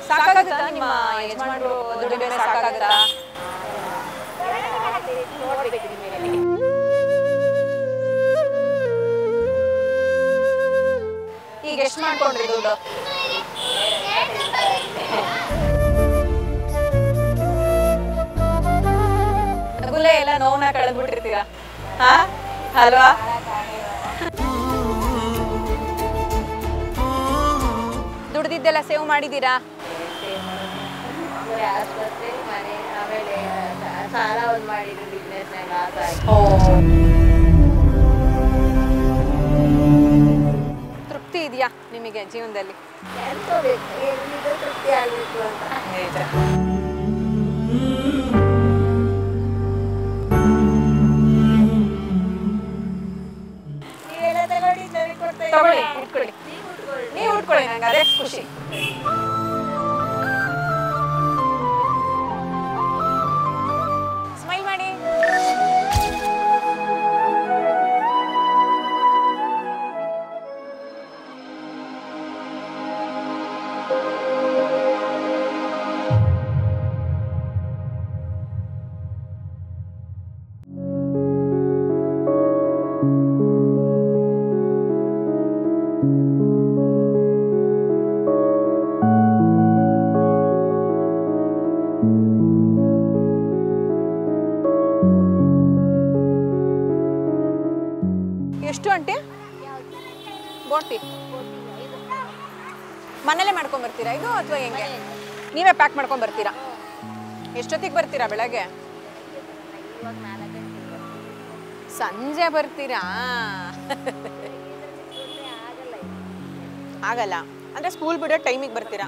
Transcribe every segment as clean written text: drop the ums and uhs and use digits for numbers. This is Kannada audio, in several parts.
ಸಾಕಾಗುತ್ತಾ ನಿಮ್ಮ ಯಜಮಾನರು ದುಡಿಮೆ ಸಾಕಾಗುತ್ತಾ? ಈಗ ಎಷ್ಟು ಮಾಡ್ಕೊಂಡ್ರಿ ದುಡ್ಡು? ನಗುಲೆ ಎಲ್ಲ ನೋವನ್ನ ಕಳೆದ್ಬಿಟ್ಟಿರ್ತೀರಾ ಅಲ್ವಾ? ದುಡ್ದಿದ್ದೆಲ್ಲ ಸೇವ್ ಮಾಡಿದ್ದೀರಾ? ತೃಪ್ತಿ ಇದೆಯಾ ನಿಮಗೆ ಜೀವನದಲ್ಲಿ? ತೃಪ್ತಿ ಆಗ್ಬೇಕು ಅಂತ. ತಗೊಳ್ಳಿ, ಉಟ್ಕೊಳ್ಳಿ. ನೀವು ಉಟ್ಕೊಳ್ಳಿ, ನಂಗೆ ಅದೇ ಖುಷಿ. ಸ್ಮೈಲ್ ಮಾಡಿ. ಎಷ್ಟು ಅಂಟೆ ಬೋಟಿ ಮನೇಲೆ ಮಾಡ್ಕೊಂಡ್ ಬರ್ತೀರಾ ಇದು ಅಥವಾ ಹೆಂಗೆ? ನೀವೇ ಪ್ಯಾಕ್ ಮಾಡ್ಕೊಂಡ್ ಬರ್ತೀರಾ? ಎಷ್ಟೊತ್ತಿಗೆ ಬರ್ತೀರಾ? ಬೆಳಗ್ಗೆ ಸಂಜೆ ಬರ್ತೀರಾ? ಆಗಲ್ಲ ಅಂದ್ರೆ ಸ್ಕೂಲ್ ಬಿಡೋ ಟೈಮಿಗೆ ಬರ್ತೀರಾ.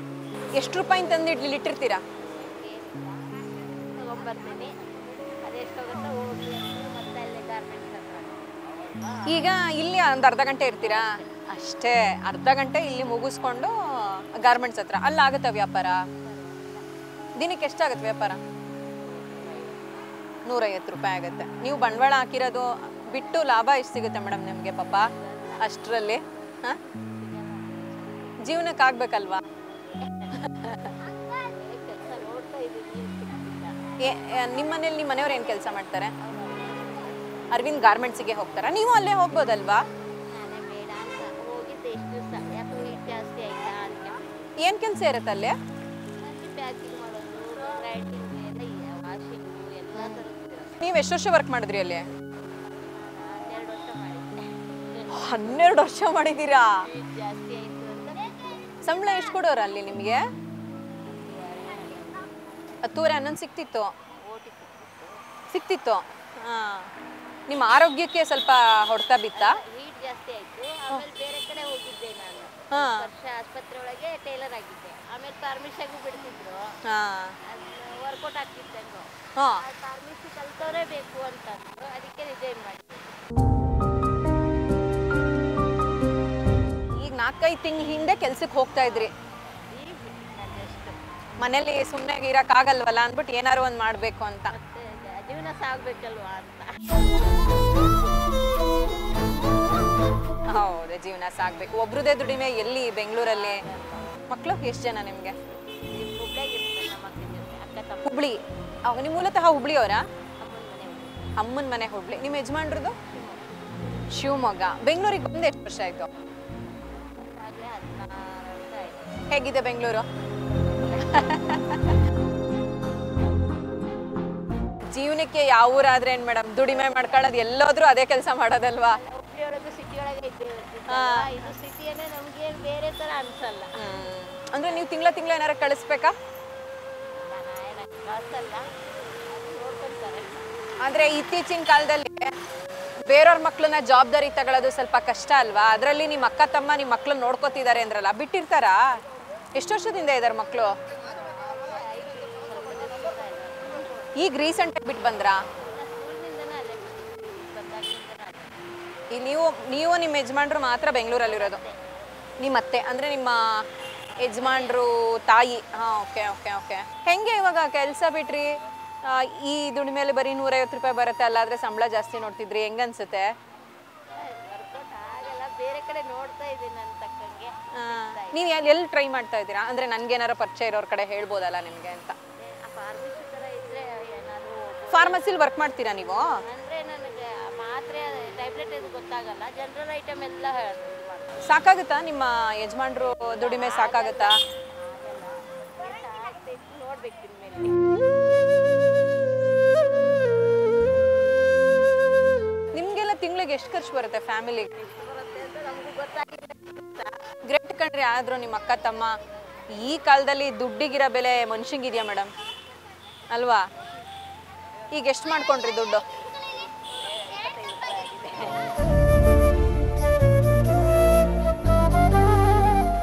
ಎಷ್ಟು ರೂಪಾಯಿ ತಂದು ಇಟ್ಟಿರ್ತೀರಾ? ಈಗ ಇಲ್ಲಿ ಒಂದು ಅರ್ಧ ಗಂಟೆ ಇರ್ತೀರಾ ಅಷ್ಟೇ? ಅರ್ಧ ಗಂಟೆ ಇಲ್ಲಿ ಮುಗಿಸ್ಕೊಂಡು ಗಾರ್ಮೆಂಟ್ಸ್ ಹತ್ರ ಅಲ್ಲಿ ಆಗುತ್ತೆ ವ್ಯಾಪಾರ? ದಿನಕ್ಕೆ ಎಷ್ಟಾಗುತ್ತೆ ವ್ಯಾಪಾರ? 150 ರೂಪಾಯಿ ಆಗುತ್ತೆ. ನೀವು ಬಂಡವಾಳ ಹಾಕಿರೋದು ಬಿಟ್ಟು ಲಾಭ ಎಷ್ಟು ಸಿಗುತ್ತೆ ಮೇಡಮ್ ನಿಮಗೆ ಪಾಪ ಅಷ್ಟರಲ್ಲಿ? ಜೀವನಕ್ಕೆ ಆಗ್ಬೇಕಲ್ವಾ? ನಿಮ್ಮನೇಲಿ ನಿಮ್ಮ ಮನೆಯವ್ರು ಏನು ಕೆಲಸ ಮಾಡ್ತಾರೆ? ಅರವಿಂದ್ ಗಾರ್ಮೆಂಟ್ಸಿಗೆ ಹೋಗ್ತಾರಾ? ನೀವು ಅಲ್ಲೇ ಹೋಗ್ಬೋದಲ್ವಾ? ಏನ್ ಕೆಲಸ ಇರುತ್ತೆ ಅಲ್ಲಿ? ನೀವು ಎಷ್ಟು ವರ್ಷ ವರ್ಕ್ ಮಾಡಿದ್ರಿ ಅಲ್ಲಿ? 12 ವರ್ಷ ಮಾಡಿದ್ದೀರಾ? ಸಂಬಳ ಎಷ್ಟು ಕೊಡೋರು ಅಲ್ಲಿ ನಿಮಗೆ? 10-11 ಸಿಕ್ತಿತ್ತು. ಹಾ, ನಿಮ್ಮ ಆರೋಗ್ಯಕ್ಕೆ ಸ್ವಲ್ಪ ಹೊಡೆತ ಬಿತ್ತಾ? ಹೀಟ್ ಜಾಸ್ತಿ ಆಯ್ತು. ಆಮೇಲೆ ಬೇರೆ ಕಡೆ ಹೋಗಿದ್ದೆ ನಾನು. ವರ್ಷ ಆಸ್ಪತ್ರೆ ಒಳಗೆ ಟೇಲರ್ ಆಗಿದ್ದೆ. ಆಮೇಲೆ ಫಾರ್ಮಸಿಗೂ ಬಿಡ್ತಿದ್ರು. ವರ್ಕೌಟ್ ಆಗ್ತಿತ್ತು. ಫಾರ್ಮಸಿ ಕಲ್ತವರೇ ಬೇಕು ಅಂತ ಅದಕ್ಕೆ ರಿಸೈನ್ ಮಾಡಿದ್ದೆ. ಈಗ 4-5 ತಿಂಗಳ ಹಿಂದೆ ಕೆಲ್ಸಕ್ಕೆ ಹೋಗ್ತಾ ಇದ್ರಿ. ಮನೇಲಿ ಸುಮ್ಮನೆ ಇರಕ್ಕಾಗಲ್ವಲ್ಲ ಅಂದ್ಬಿಟ್ಟು ಏನಾರು ಒಂದು ಮಾಡಬೇಕು ಅಂತ. ಜೀವನ ಸಾಗ್ಬೇಕಲ್ವಾ ಅಂತ. ಹೌದು, ಜೀವನ ಸಾಗ್ಬೇಕು. ಒಬ್ರದೇ ದುಡಿಮೆ ಎಲ್ಲಿ? ಬೆಂಗಳೂರಲ್ಲಿ. ಮಕ್ಕಳು ಎಷ್ಟು ಜನ ನಿಮಗೆ? ಹುಬ್ಳಿ. ನಿಮ್ಮ ಮೂಲತಃ ಹುಬ್ಳಿಯವರಾ? ಅಮ್ಮನ ಮನೆ ಹುಬ್ಳಿ. ನಿಮ್ಮ ಯಜಮಾನ್ರದ್ದು ಶಿವಮೊಗ್ಗ. ಬೆಂಗಳೂರಿಗೆ ಬಂದು ಎಷ್ಟು ವರ್ಷ ಆಯ್ತು? ಹೇಗಿದೆ ಬೆಂಗಳೂರು? ಜೀವನಕ್ಕೆ ಯಾವ ಊರಾದ್ರೆ ಏನ್ ಮೇಡಮ್, ದುಡಿಮೆ ಮಾಡ್ಕೊಳ್ಳೋದು ಎಲ್ಲೋದ್ರೂ ಅದೇ ಕೆಲಸ ಮಾಡೋದಲ್ವಾ? ಅಂದ್ರೆ ನೀವು ತಿಂಗಳ ಏನಾರ ಕಳಿಸ್ಬೇಕಾ? ಅಂದ್ರೆ ಇತ್ತೀಚಿನ ಕಾಲದಲ್ಲಿ ಬೇರೆಯವ್ರ ಮಕ್ಳನ್ನ ಜವಾಬ್ದಾರಿ ತಗೊಳ್ಳೋದು ಸ್ವಲ್ಪ ಕಷ್ಟ ಅಲ್ವಾ? ಅದರಲ್ಲಿ ನಿಮ್ಮ ಅಕ್ಕ ತಮ್ಮ ನಿಮ್ಮ ಮಕ್ಳನ್ನ ನೋಡ್ಕೋತಿದ್ದಾರೆ ಅಂದ್ರಲ್ಲ, ಬಿಟ್ಟಿರ್ತಾರಾ? ಎಷ್ಟು ವರ್ಷದಿಂದ ಇದಾರೆ ಮಕ್ಕಳು? ಈಗ ರೀಸೆಂಟ್ ಆಗಿ ಬಿಟ್ಟು ಬಂದ್ರಾ? ಈಗ ನೀವು ನಿಮ್ಮ ಯಜಮಾನ್ರು ಮಾತ್ರ ಬೆಂಗಳೂರಲ್ಲಿರೋದು? ನಿಮ್ಮ ಅತ್ತೆ ಅಂದ್ರೆ ನಿಮ್ಮ ಯಜಮಾನ್ರು ತಾಯಿ? Okay okay okay. ಹೆಂಗೆ ಇವಾಗ ಕೆಲಸ ಬಿಟ್ರಿ? ಈ ದುಡಿಮೆಯಲ್ಲಿ ಬರೀ 150 ರೂಪಾಯಿ ಬರುತ್ತೆ, ಅಲ್ಲಾದ್ರೆ ಸಂಬಳ ಜಾಸ್ತಿ ನೋಡ್ತಿದ್ರಿ, ಹೆಂಗನ್ಸುತ್ತೆ? ಬೇರೆ ಕಡೆ ನೋಡ್ತಾ ಇದ್ದೀನಿ ಅಂತ ನೀವು ಎಲ್ಲಿ ಟ್ರೈ ಮಾಡ್ತಾ ಇದ್ದೀರಾ ಅಂದರೆ ನನಗೇನಾರ ಪರಿಚಯ ಇರೋರ ಕಡೆ ಹೇಳ್ಬೋದಲ್ಲ ನಿಮಗೆ ಅಂತ. ಫಾರ್ಮಸಿಲಿ ವರ್ಕ್ ಮಾಡ್ತೀರಾ ನೀವು? ಅಂದರೆ ನನಗೆ ಮಾತ್ರೆ ಟ್ಯಾಬ್ಲೆಟ್ ಇದು ಗೊತ್ತಾಗಲ್ಲ, ಜನರಲ್ ಐಟಮ್ ಎಲ್ಲ ಸಾಕಾಗುತ್ತಾ? ನಿಮ್ಮ ಯಜಮಾನ್ರು ದುಡಿಮೆ ಸಾಕಾಗುತ್ತಾ? ನೋಡ್ಬೇಕು ಇನ್ಮೇಲೆ. ನಿಮಗೆಲ್ಲ ತಿಂಗಳಿಗೆ ಎಷ್ಟು ಖರ್ಚು ಬರುತ್ತೆ ಫ್ಯಾಮಿಲಿಗೆ? ಬರುತ್ತೆ ಅಂತ ನಮಗೂ ಗೊತ್ತಾಗಿದೆ. ಗ್ರೇಟ್ ಕಂಡ್ರಿ. ಆದರೂ ನಿಮ್ಮ ಅಕ್ಕ ತಮ್ಮ ಈ ಕಾಲದಲ್ಲಿ ದುಡ್ಡಿಗಿರೋ ಬೆಲೆ ಮನುಷ್ಯಂಗಿದೆಯಾ ಮೇಡಮ್ ಅಲ್ವಾ? ಈಗ ಎಷ್ಟು ಮಾಡ್ಕೊಂಡ್ರಿ ದುಡ್ಡು?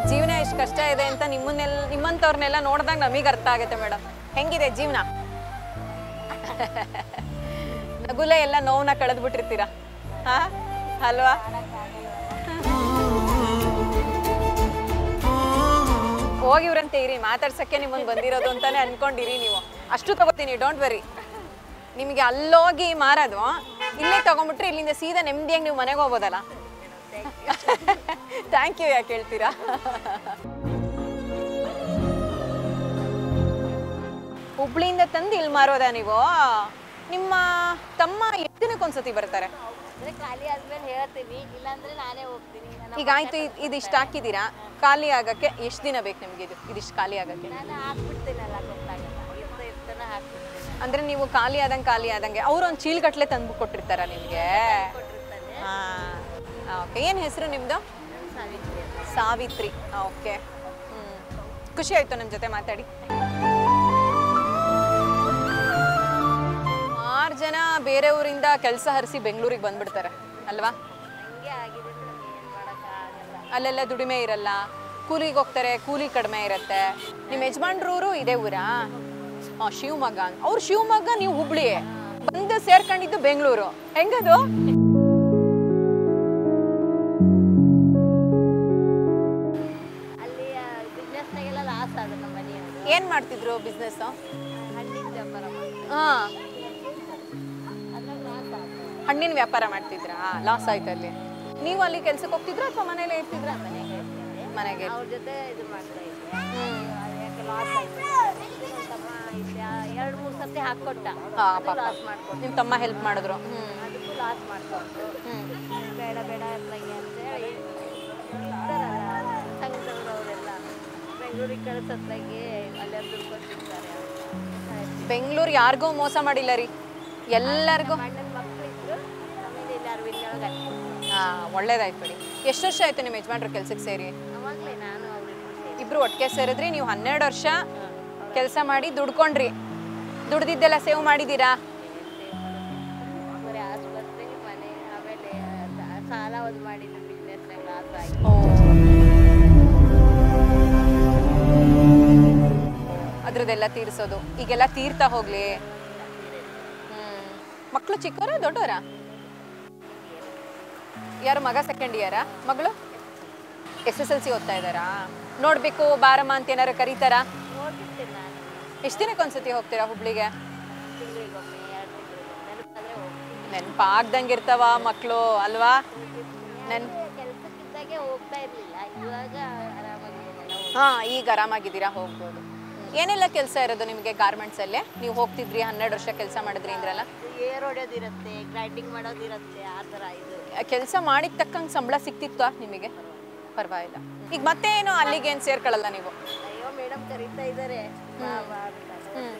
ಜೀವನ ಎಷ್ಟು ಕಷ್ಟ ಇದೆ ಅಂತ ನಿಮ್ಮಂಥವ್ರನ್ನೆಲ್ಲ ನೋಡಿದಾಗ ನಮಗೆ ಅರ್ಥ ಆಗುತ್ತೆ ಮೇಡಮ್. ಹೆಂಗಿದೆ ಜೀವನ? ನಗುಲೆ ಎಲ್ಲ ನೋವನ್ನ ಕಳೆದ್ಬಿಟ್ಟಿರ್ತೀರಾ ಹಾ ಅಲ್ವಾ? ಹೋಗಿವ್ರಂತೆ ಇರಿ, ಮಾತಾಡ್ಸಕ್ಕೆ ನಿಮ್ಮನ್ನು ಬಂದಿರೋದು ಅಂತಾನೆ ಅನ್ಕೊಂಡಿರಿ ನೀವು. ಅಷ್ಟು ತಗೋತೀನಿ, ಡೋಂಟ್ ವರಿ. ನಿಮಗೆ ಅಲ್ಲೋಗಿ ಮಾರೋದು ಇಲ್ಲೇ ತಗೊಂಡ್ಬಿಟ್ರೆ ಇಲ್ಲಿಂದ ಸೀದಾ ನೆಮ್ಮದಿಯಾಗಿ ನೀವು ಮನೆಗೆ ಹೋಗ್ಬೋದಲ್ಲ. ಥ್ಯಾಂಕ್ ಯು ಯಾಕೆ ಹೇಳ್ತೀರಾ? ಹುಬ್ಳಿಯಿಂದ ತಂದು ಇಲ್ಲಿ ಮಾರೋದಾ ನೀವು? ನಿಮ್ಮ ತಮ್ಮ ಎಷ್ಟು ದಿನಕ್ಕೊಂದ್ಸತಿ ಬರ್ತಾರೆ? ಖಾಲಿ ಆದ್ಮೇಲೆ ಹೇಳ್ತೀವಿ, ಇಲ್ಲಾಂದ್ರೆ ನಾನೇ ಹೋಗ್ತೀನಿ. ಈಗ ಆಯ್ತು, ಇದಿಷ್ಟು ಹಾಕಿದ್ದೀರಾ, ಖಾಲಿ ಆಗಕ್ಕೆ ಎಷ್ಟು ದಿನ ಬೇಕು ನಿಮ್ಗೆ? ಇದಿಷ್ಟು ಖಾಲಿ ಆಗಕ್ಕೆ ನಾನು ಹಾಕ್ಬಿಡ್ತೀನಲ್ಲ, ಗೊತ್ತಾಗಲ್ಲ, ಇರ್ತಾನೆ ಹಾಕ್ಬಿಡ್ತೀನಿ. ಅಂದ್ರೆ ನೀವು ಖಾಲಿ ಆದಂಗೆ ಅವ್ರು ಒಂದು ಚೀಲ್ಗಟ್ಲೆ ತಂದು ಕೊಟ್ಟಿರ್ತಾರ ನಿಮ್ಗೆ? ಓಕೆ. ಏನು ಹೆಸರು ನಿಮ್ದು? ಸಾವಿತ್ರಿ. ಓಕೆ. ಖುಷಿ ಆಯ್ತು ನಿಮ್ಮ ಜೊತೆ ಮಾತಾಡಿ. 6 ಜನ ಬೇರೆ ಊರಿಂದ ಕೆಲಸ ಹರಿಸಿ ಬೆಂಗಳೂರಿಗೆ ಬಂದ್ಬಿಡ್ತಾರೆ ಅಲ್ವಾ? ಅಲ್ಲೆಲ್ಲ ದುಡಿಮೆ ಇರಲ್ಲ, ಕೂಲಿಗೆ ಹೋಗ್ತಾರೆ, ಕೂಲಿ ಕಡಿಮೆ ಇರುತ್ತೆ. ನಿಮ್ಮ ಯಜಮಾನ್ರೂರು ಇದೇ ಊರಾ? ಶಿವಮೊಗ್ಗ. ಅವ್ರು ಶಿವಮೊಗ್ಗ, ನೀವು ಹುಬ್ಳಿ, ಬಂದು ಸೇರ್ಕೊಂಡಿದ್ದು ಬೆಂಗಳೂರು. ಹೆಂಗದು? ಅಲ್ಲಿ ಬಿಸ್ನೆಸ್ನಾಗೆಲ್ಲ ಲಾಸ್ ಆದ ನಮ್ಮ ಮನೆಯವರು. ಏನ್ ಮಾಡ್ತಿದ್ರು ಬಿಸ್ನೆಸ್? ಹಣ್ಣಿನ ವ್ಯಾಪಾರ ಹಣ್ಣಿನ ವ್ಯಾಪಾರ ಮಾಡ್ತಿದ್ರಾ? ಲಾಸ್ ಆಯ್ತು ಅಲ್ಲಿ. ನೀವು ಅಲ್ಲಿ ಕೆಲ್ಸಕ್ಕೆ ಹೋಗ್ತಿದ್ರ ಅಥವಾ ಮನೇಲೆ ಇರ್ತಿದ್ರ? ಮನೆಗೆ. ಅವ್ರ ಜೊತೆ ಇದು ಮಾಡ್ತಾ ಇದ್ದೆ. ಯಾಕೆ ಲಾಸ್ ಆಯ್ತು. 2-3 ಸತಿ ಹಾಕ್ಕೊಟ್ಟ, ಲಾಸ್ ಮಾಡ್ಕೊಂಡು. ನಿಮ್ಮ ತಮ್ಮ ಹೆಲ್ಪ್ ಮಾಡಿದ್ರು? ಅದಕ್ಕೂ ಲಾಸ್ ಮಾಡ್ಕೊಂಡು ಬೇಡ ಅಂತಂಗೆ ಅಂತೇಳಿ ಇರ್ತಾರಲ್ಲ ಸಂಘದವರವರೆಲ್ಲ ಬೆಂಗಳೂರಿಗೆ ಕಳಿಸತ್ಲಾಗಿ ಅಲ್ಲೇ ದುಡ್ಕೊತಿರ್ತಾರೆ. ಬೆಂಗಳೂರು ಯಾರಿಗೂ ಮೋಸ ಮಾಡಿಲ್ಲ ರೀ, ಎಲ್ಲರಿಗೂ. ಅಣ್ಣನ ಮಕ್ಕಳು ಇದ್ರು, ಆಮೇಲೆ ಇಲ್ಲಿ ಅರವಿಂದೊಳಗೆ ಹಾಕ್ಕೊಡ್ತಾರೆ. ಒಳ್ಳೇದಾಯ್ತು ಬಿಡಿ. ಎಷ್ಟು ವರ್ಷ ಆಯ್ತು ನಿಮ್ಮ ಯಜಮಾನ್ರು ಕೆಲ್ಸಕ್ಕೆ ಸೇರಿ? ಅವಾಗಲೇ ನಾನು ಇಬ್ರು ಒಟ್ಟಿಗೆ ಸೇರಿದ್ರಿ. ನೀವು 12 ವರ್ಷ ಕೆಲಸ ಮಾಡಿ ದುಡ್ಕೊಂಡ್ರಿ. ದುಡ್ದಿದ್ದೆಲ್ಲ ಸೇವ್ ಮಾಡಿದ್ದೀರಾ? ಬರೀ ಆಸ್ಪತ್ರೆ, ಮನೆ, ಆಮೇಲೆ ಸಾಲ ಒಂದು ಮಾಡಿದ್ದು ಬಿಸ್ನೆಸ್ನಾಗ ಲಾಸ್ ಆಗಿ. ಅದ್ರದ್ದೆಲ್ಲ ತೀರ್ಸೋದು ಈಗೆಲ್ಲ ತೀರ್ತಾ ಹೋಗ್ಲಿ. ಮಕ್ಕಳು ಚಿಕ್ಕವರ ದೊಡ್ಡವರ? ಯಾರು? ಮಗ ಸೆಕೆಂಡ್ ಇಯರಾ? ಮಗಳು SSLC ಓದ್ತಾ ಇದ್ದಾರಾ? ನೋಡ್ಬೇಕು ಬಾರಮ್ಮ ಅಂತ ಏನಾರು ಕರೀತಾರಾ? ಹೋಗಿರ್ತೀನಿ ನಾನು. ಎಷ್ಟು ದಿನಕ್ಕೊಂದ್ಸತಿ ಹೋಗ್ತೀರಾ ಹುಬ್ಳಿಗೆ? ತಿಂಗಳಿಗೊಮ್ಮೆ 2 ತಿಂಗಳಿಗೊಮ್ಮೆ ಹೋಗ್ತೀನಿ. ನೆನಪಾಗ್ದಂಗೆ ಇರ್ತಾವ ಮಕ್ಕಳು ಅಲ್ವಾ? ಕೆಲಸಕ್ಕಿದ್ದಾಗೆ ಹೋಗ್ತಾ ಇರ್ಲಿಲ್ಲ, ಇವಾಗ ಆರಾಮಾಗಿ. ಈಗ ಆರಾಮಾಗಿದ್ದೀರಾ, ಹೋಗ್ಬೋದು. ಏನೆಲ್ಲ ಕೆಲಸ ಇರೋದು ನಿಮಗೆ ಗಾರ್ಮೆಂಟ್ಸ್ ಅಲ್ಲೇ? ನೀವು ಹೋಗ್ತಿದ್ರಿ, 12 ವರ್ಷ ಕೆಲಸ ಮಾಡಿದ್ರಿ ಅಂದ್ರಲ್ಲ? ಏರ್ ಹೊಡೆಯೋದಿರುತ್ತೆ, ಗ್ರೈಂಡಿಂಗ್ ಮಾಡೋದಿರುತ್ತೆ, ಆ ಥರ. ಇದು ಕೆಲಸ ಮಾಡಿದ ತಕ್ಕಂಗೆ ಸಂಬಳ ಸಿಕ್ತಿತ್ತು ನಿಮಗೆ? ಪರವಾಗಿಲ್ಲ. ಈಗ ಮತ್ತೆ ಏನು ಅಲ್ಲಿಗೆ ಏನು ಸೇರ್ಕೊಳ್ಳಲ್ಲ ನೀವು? ಅಯ್ಯೋ ಮೇಡಮ್ ಕರೀತಾ ಇದ್ದಾರೆ,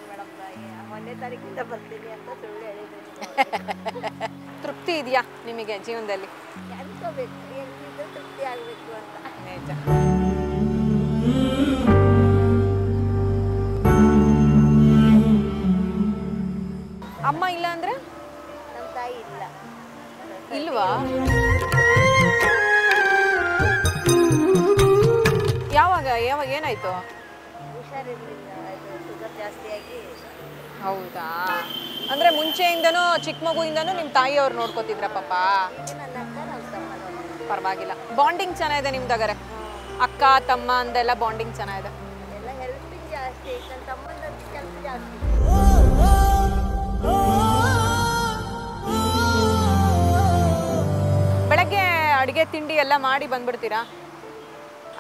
ಮೇಡಮ್ 1ನೇ ತಾರೀಕಿಂದ ಬರ್ತೀನಿ ಅಂತ ಸುಳ್ಳು ಹೇಳಿದ್ದೀನಿ. ತೃಪ್ತಿ ಇದೆಯಾ ನಿಮಗೆ ಜೀವನದಲ್ಲಿ? ಅನ್ಕೋಬೇಕು, ಎಲ್ಲಿದ್ದರೂ ತೃಪ್ತಿ ಆಗಬೇಕು ಅಂತ. ನಿಜ. ಅಮ್ಮ ಇಲ್ಲ ಅಂದ್ರೆ? ನಮ್ಮ ತಾಯಿ ಇಲ್ಲ. ಇಲ್ವಾ? ಯಾವಾಗ ಏನಾಯ್ತು? ಹುಷಾರಿರ್ಲಿಲ್ಲ, ಶುಗರ್ ಜಾಸ್ತಿಯಾಗಿ. ಹೌದಾ? ಅಂದ್ರೆ ಮುಂಚೆಯಿಂದನೂ ಚಿಕ್ಕ ಮಗುಯಿಂದನೂ ನಿಮ್ಮ ತಾಯಿಯವ್ರು ನೋಡ್ಕೋತಿದ್ರ ಪಾಪ? ನನ್ನ ಅಕ್ಕ ನಮ್ಮ ತಮ್ಮ. ಪರವಾಗಿಲ್ಲ, ಬಾಂಡಿಂಗ್ ಚೆನ್ನಾಗಿದೆ ನಿಮ್ದಾಗರೆ. ಅಕ್ಕ ತಮ್ಮ ಅಂದೆಲ್ಲ ಬಾಂಡಿಂಗ್ ಚೆನ್ನಾಗಿದೆ. ಎಲ್ಲ ಹೆಲ್ಪಿಂಗ್ ಜಾಸ್ತಿ, ನನ್ನ ತಮ್ಮನ ಕೆಲಸ ಜಾಸ್ತಿ. ಬೆಳಗ್ಗೆ ಅಡುಗೆ ತಿಂಡಿ ಎಲ್ಲ ಮಾಡಿ ಬಂದ್ಬಿಡ್ತೀರಾ?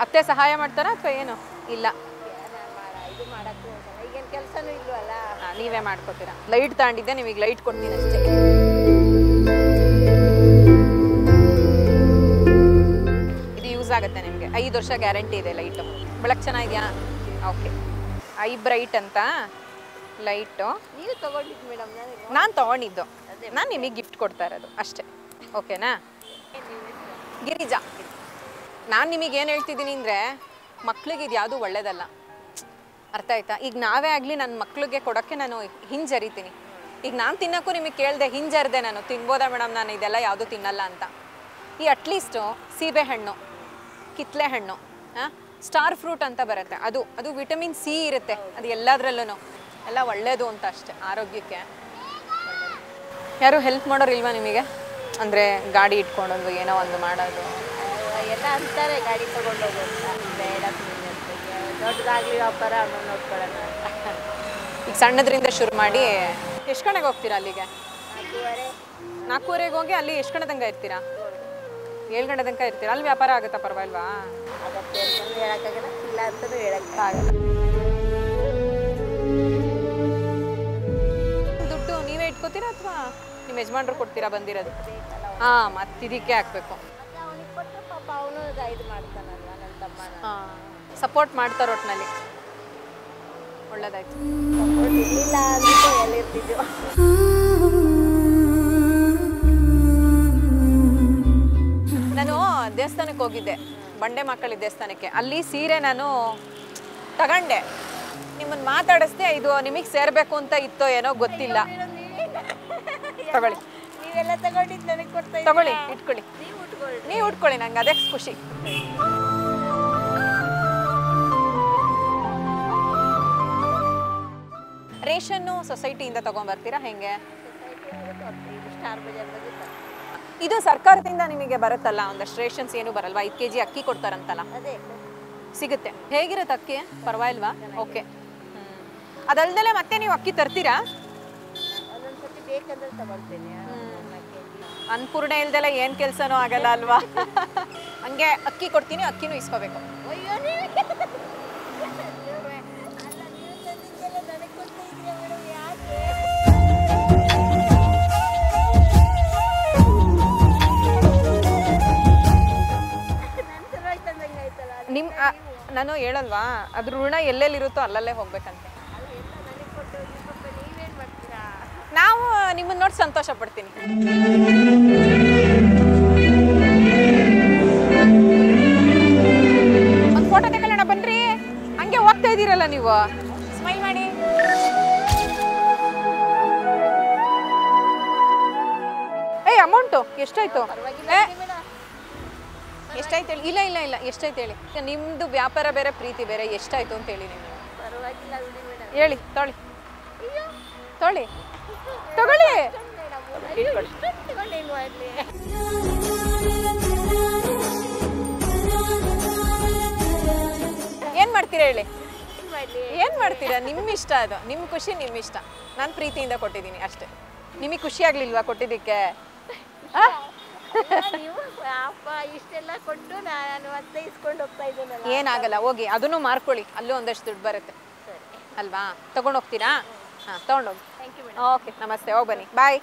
ಅತ್ತೆ ಸಹಾಯ ಮಾಡ್ತಾರಾ ಅಥವಾ ಏನು? ಇಲ್ಲ, ಇದು ಮಾಡಕ್ಕೂ ಹೋಗಲ್ಲ, ಈಗೇನು ಕೆಲಸನೂ ಇಲ್ವಲ್ಲ. ನೀವೇ ಮಾಡ್ಕೊತೀರಾ. ಲೈಟ್ ತಗೊಂಡಿದ್ದೆ, ನಿಮಗೆ ಲೈಟ್ ಕೊಡ್ತೀನಿ ಅಷ್ಟೇ. ಇದು ಯೂಸ್ ಆಗುತ್ತೆ ನಿಮಗೆ, 5 ವರ್ಷ ಗ್ಯಾರಂಟಿ ಇದೆ ಲೈಟು. ಬೆಳಕು ಚೆನ್ನಾಗಿದೆಯಾ? ಓಕೆ. ಐ ಬ್ರೈಟ್ ಅಂತ ಲೈಟು ನೀವು ತಗೊಂಡಿದ್ದು ಮೇಡಮ್? ನಾನು ತೊಗೊಂಡಿದ್ದು, ನಾನು ನಿಮಗೆ ಗಿಫ್ಟ್ ಕೊಡ್ತಾ ಇರೋದು ಅಷ್ಟೇ. ಓಕೆನಾ? ಗಿರಿಜಾ. ನಾನು ನಿಮಗೆ ಏನು ಹೇಳ್ತಿದ್ದೀನಿ ಅಂದರೆ, ಮಕ್ಳಿಗೆ ಇದು ಯಾವುದು ಒಳ್ಳೇದಲ್ಲ, ಅರ್ಥ ಆಯ್ತಾ? ಈಗ ನಾವೇ ಆಗಲಿ ನನ್ನ ಮಕ್ಳಿಗೆ ಕೊಡೋಕ್ಕೆ ನಾನು ಹಿಂಜರಿತೀನಿ. ಈಗ ನಾನು ತಿನ್ನೋಕ್ಕೂ ನಿಮಗೆ ಕೇಳಿದೆ, ಹಿಂಜರಿದೆ ನಾನು, ತಿನ್ಬೋದಾ ಮೇಡಮ್ ನಾನು ಇದೆಲ್ಲ ಯಾವುದೂ ತಿನ್ನಲ್ಲ ಅಂತ. ಈ ಅಟ್ಲೀಸ್ಟು ಸೀಬೆ ಹಣ್ಣು, ಕಿತ್ತಳೆ ಹಣ್ಣು, ಸ್ಟಾರ್ ಫ್ರೂಟ್ ಅಂತ ಬರುತ್ತೆ, ಅದು ವಿಟಮಿನ್ ಸಿ ಇರುತ್ತೆ, ಅದು ಎಲ್ಲದರಲ್ಲೂ ಎಲ್ಲ ಒಳ್ಳೆಯದು ಅಂತ ಅಷ್ಟೇ ಆರೋಗ್ಯಕ್ಕೆ. ಯಾರು ಹೆಲ್ಪ್ ಮಾಡೋರು ಇಲ್ವಾ ನಿಮಗೆ? ಅಂದರೆ ಗಾಡಿ ಇಟ್ಕೊಂಡೊಂದು ಏನೋ ಒಂದು ಮಾಡೋದು ಎಲ್ಲ ಅಂತಾರೆ, ಗಾಡಿ ತೊಗೊಂಡೋಗು ಅಂತ. ಬೇಡ, ದೊಡ್ಡದಾಗಲಿ ವ್ಯಾಪಾರ ಆಮೇಲೆ ನೋಡ್ಕೊಳ್ಳೋಣ. ಈಗ ಸಣ್ಣದ್ರಿಂದ ಶುರು ಮಾಡಿ ಎಷ್ಟು ಗಂಟೆಗೆ ಹೋಗ್ತೀರಾ ಅಲ್ಲಿಗೆ? 4:30 ಹೋಗಿ ಅಲ್ಲಿ ಎಷ್ಟು ಗಂಟೆ ತನಕ ಇರ್ತೀರಾ? 7 ಗಂಟೆ ತನಕ ಇರ್ತೀರಾ? ಅಲ್ಲಿ ವ್ಯಾಪಾರ ಆಗುತ್ತಾ? ಪರವಾಗಿಲ್ವಾ? ಆಗತ್ತೆ ಅಂತಲೂ ಹೇಳೋಕ್ಕಾಗಲ್ಲ, ಇಲ್ಲ ಅಂತಲೂ ಹೇಳೋಕ್ಕಾಗಲ್ಲ. ದುಡ್ಡು ನೀವೇ ಇಟ್ಕೋತೀರಾ ಅಥವಾ ನಿಮ್ಮ ಯಜಮಾನ್ರು ಕೊಡ್ತೀರಾ ಬಂದಿರೋದು? ಹಾಂ, ಮತ್ತೆ ಇದಕ್ಕೆ ಹಾಕಬೇಕು. ಅವನಿಗೆ ಕೊಟ್ಟರೆ ಪಾಪ ಅವನು ಇದು ಮಾಡ್ತಾನಲ್ವ, ನನ್ನ ತಮ್ಮನ. ಹಾಂ, ಸಪೋರ್ಟ್ ಮಾಡ್ತಾರೆ ಒಟ್ಟಿನಲ್ಲಿ. ಒಳ್ಳೇದಾಯ್ತು. ಸಪೋರ್ಟ್ ಇರಲಿಲ್ಲ ಅಂದ್ಬಿಟ್ಟು ಎಲ್ಲಿರ್ತಿದ್ವು. ನಾನು ದೇವಸ್ಥಾನಕ್ಕೆ ಹೋಗಿದ್ದೆ, ಬಂಡೆ ಮಕ್ಕಳ ದೇವಸ್ಥಾನಕ್ಕೆ. ಅಲ್ಲಿ ಸೀರೆ ನಾನು ತಗೊಂಡೆ, ನಿಮ್ಮನ್ನು ಮಾತಾಡಿಸ್ದೆ. ಇದು ನಿಮಗೆ ಸೇರಬೇಕು ಅಂತ ಇತ್ತೋ ಏನೋ ಗೊತ್ತಿಲ್ಲ. ತಗೊಳ್ಳಿ, ನೀವೆಲ್ಲ ತಗೊಂಡಿದ್ದು ನನಗೆ ಕೊಡ್ತಾ ತಗೊಳ್ಳಿ, ಇಟ್ಕೊಳ್ಳಿ. ನೀವು ಉಟ್ಕೊಳ್ಳಿ, ನಂಗೆ ಅದೇ ಖುಷಿ. ರೇಷನ್ನು ಸೊಸೈಟಿಯಿಂದ ತಗೊಂಡ್ಬರ್ತೀರಾ ಹೆಂಗೆ? ಸ್ಟಾರ್ ಬಜಾರ್. ಇದು ಸರ್ಕಾರದಿಂದ ನಿಮಗೆ ಬರುತ್ತಲ್ಲ ಒಂದಷ್ಟು ರೇಷನ್ಸ್? ಏನು ಬರಲ್ವಾ? 5 kg ಅಕ್ಕಿ ಕೊಡ್ತಾರಂತಲ್ಲ, ಅದೇ ಸಿಗುತ್ತೆ. ಹೇಗಿರುತ್ತೆ ಅಕ್ಕಿ? ಪರವಾಗಿಲ್ವಾ? ಓಕೆ. ಅದಲ್ದಲೆ ಮತ್ತೆ ನೀವು ಅಕ್ಕಿ ತರ್ತೀರಾ? ಒಂದೊಂದ್ಸತಿ ಬೇಕಂದ್ರೆ ತಗೊಳ್ತೇನೆ. ಅನ್ನಪೂರ್ಣೆ ಇಲ್ದೆಲ್ಲ ಏನು ಕೆಲಸನೂ ಆಗಲ್ಲ ಅಲ್ವಾ? ಹಂಗೆ ಅಕ್ಕಿ ಕೊಡ್ತೀನಿ, ಅಕ್ಕಿನೂ ಇಸ್ಕೋಬೇಕು. ಅಯ್ಯೋ, ನೀವು ನನಗೆ ಕೊಡ್ತಾ ಇದ್ದೀರಾ ಮೇಡಮ್, ಯಾಕೆ? ನಾನು ಹೇಳಲ್ವಾ, ಅದ್ರ ಋಣ ಎಲ್ಲೆಲ್ಲಿರುತ್ತೋ ಅಲ್ಲಲ್ಲೇ ಹೋಗ್ಬೇಕಂತೆ. ನಾವು ನಿಮ್ಮನ್ನ ನೋಡಿ ಸಂತೋಷ ಪಡ್ತೀನಿ. ಒಂದು ಫೋಟೋ ತಗೊಳ್ಳೋಣ ಬನ್ರಿ. ಹಂಗೆ ಹೋಗ್ತಾ ಇದ್ದೀರಲ್ಲ ನೀವು, ಸ್ಮೈಲ್ ಮಾಡಿ. ಅಮೌಂಟು ಎಷ್ಟಾಯ್ತು? ಎಷ್ಟಾಯ್ತು ಹೇಳಿ? ಇಲ್ಲ ಇಲ್ಲ ಇಲ್ಲ, ಎಷ್ಟಾಯ್ತು ಹೇಳಿ? ನಿಮ್ಮದು ವ್ಯಾಪಾರ ಬೇರೆ, ಪ್ರೀತಿ ಬೇರೆ. ಎಷ್ಟಾಯ್ತು ಅಂತ ಹೇಳಿ ನೀವು. ಪರವಾಗಿಲ್ಲ ಮೇಡಮ್, ಹೇಳಿ. ತೊಳಿ ತೊಳಿ ತಗೊಳ್ಳಿ. ಏನು ಮಾಡ್ತೀರಾ ಹೇಳಿ? ಏನು ಮಾಡ್ತೀರಾ? ನಿಮ್ಮ ಇಷ್ಟ, ಅದು ನಿಮ್ಮ ಖುಷಿ, ನಿಮ್ಮ ಇಷ್ಟ. ನಾನು ಪ್ರೀತಿಯಿಂದ ಕೊಟ್ಟಿದ್ದೀನಿ ಅಷ್ಟೇ. ನಿಮಗೆ ಖುಷಿ ಆಗಲಿಲ್ವಾ ಕೊಟ್ಟಿದ್ದಕ್ಕೆ? ಇಷ್ಟೆಲ್ಲ ಕೊಟ್ಟು ನಾನು ಮತ್ತೆ ಇಸ್ಕೊಂಡು ಹೋಗ್ತಾ ಇದ್ದೇನಲ್ಲ. ಏನಾಗಲ್ಲ, ಹೋಗಿ ಅದನ್ನು ಮಾರ್ಕೊಳ್ಳಿ, ಅಲ್ಲೂ ಒಂದಷ್ಟು ದುಡ್ಡು ಬರುತ್ತೆ ಅಲ್ವಾ? ತಗೊಂಡು ಹೋಗ್ತೀರಾ? ಹಾಂ, ತೊಗೊಂಡೋಗಿ. Thank you madam. ಓಕೆ, ನಮಸ್ತೆ, ಹೋಗಿ ಬನ್ನಿ, ಬಾಯ್.